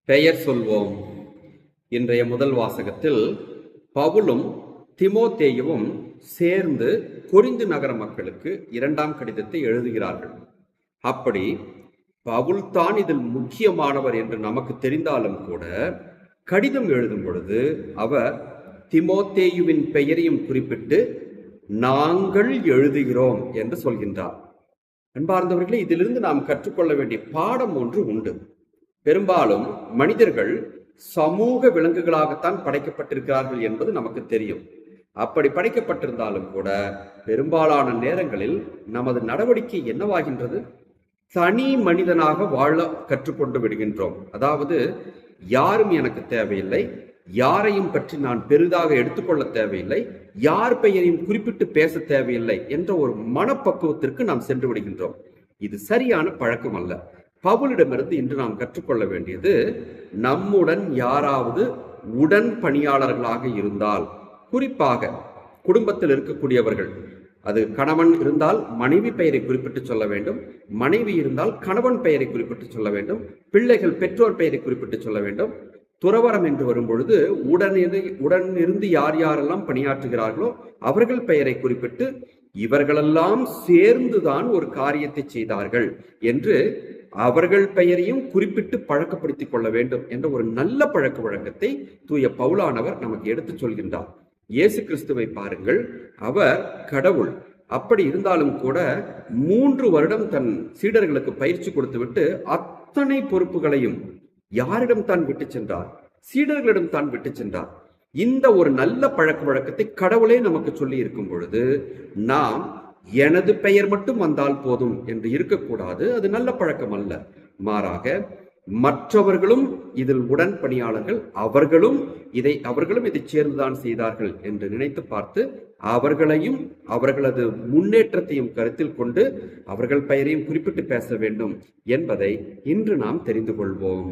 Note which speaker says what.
Speaker 1: பெயர் சொல்வோம். இன்றைய முதல் வாசகத்தில் பவுலும் திமோத்தேயுவும் சேர்ந்து கொரிந்து நகர மக்களுக்கு 2ஆம் கடிதத்தை எழுதுகிறார்கள். அப்படி பவுல் தான் இதில் முக்கியமானவர் என்று நமக்கு தெரிந்தாலும் கூட கடிதம் எழுதும் பொழுது அவர் திமோத்தேயுவின் பெயரையும் குறிப்பிட்டு நாங்கள் எழுதுகிறோம் என்று சொல்கின்றார். அன்பார்ந்தவர்களே, இதிலிருந்து நாம் கற்றுக்கொள்ள வேண்டிய பாடம் ஒன்று உண்டு. பெரும்பாலும் மனிதர்கள் சமூக விலங்குகளாகத்தான் படைக்கப்பட்டிருக்கிறார்கள் என்பது நமக்கு தெரியும். அப்படி படைக்கப்பட்டிருந்தாலும் கூட பெரும்பாலான நேரங்களில் நமது நடவடிக்கை என்னவாகின்றது? தனி மனிதனாக வாழ கற்றுக்கொண்டு விடுகின்றோம். அதாவது யாரும் எனக்கு தேவையில்லை, யாரையும் பற்றி நான் பெரிதாக எடுத்துக்கொள்ள தேவையில்லை, யார் பெயரையும் குறிப்பிட்டு பேச தேவையில்லை என்ற ஒரு மனப்பக்குவத்திற்கு நாம் சென்று விடுகின்றோம். இது சரியான பழக்கம் அல்ல. பவுலிடமிருந்து இன்று நாம் கற்றுக்கொள்ள வேண்டியது, நம்முடன் யாராவது உடன் பணியாளர்களாக இருந்தால், குறிப்பாக குடும்பத்தில் இருக்கக்கூடியவர்கள், அது கணவன் இருந்தால் மனைவி பெயரை குறிப்பிட்டு சொல்ல வேண்டும், மனைவி இருந்தால் கணவன் பெயரை குறிப்பிட்டு சொல்ல வேண்டும், பிள்ளைகள் பெற்றோர் பெயரை குறிப்பிட்டு சொல்ல வேண்டும். துறவரம் என்று வரும்பொழுது உடன் இருந்து யார் யாரெல்லாம் பணியாற்றுகிறார்களோ அவர்கள் பெயரை குறிப்பிட்டு இவர்களெல்லாம் சேர்ந்துதான் ஒரு காரியத்தை செய்தார்கள் என்று அவர்கள் பெயரையும் குறிப்பிட்டு பழக்கப்படுத்திக் கொள்ள வேண்டும் என்ற ஒரு நல்ல பழக்க வழக்கத்தை தூய பவுலானவர் நமக்கு எடுத்து சொல்கின்றார். இயேசு கிறிஸ்துவை பாருங்கள், அவர் கடவுள். அப்படி இருந்தாலும் கூட 3 வருடம் தன் சீடர்களுக்கு பயிற்சி கொடுத்துவிட்டு அத்தனை பொறுப்புகளையும் யாரிடம் தான் விட்டு சென்றார்? சீடர்களிடம் தான் விட்டு சென்றார். இந்த ஒரு நல்ல பழக்க வழக்கத்தை கடவுளே நமக்கு சொல்லி இருக்கும் பொழுது நாம் எனது பெயர் மட்டும் வந்தால் போதும் என்று இருக்கக்கூடாது. அது நல்ல பழக்கம் அல்ல. மாறாக மற்றவர்களும் இதில் உடன் பணியாளர்கள், அவர்களும் இதை சேர்ந்துதான் செய்தார்கள் என்று நினைத்து பார்த்து அவர்களையும் அவர்களது முன்னேற்றத்தையும் கருத்தில் கொண்டு அவர்கள் பெயரையும் குறிப்பிட்டு பேச வேண்டும் என்பதை இன்று நாம் தெரிந்து கொள்வோம்.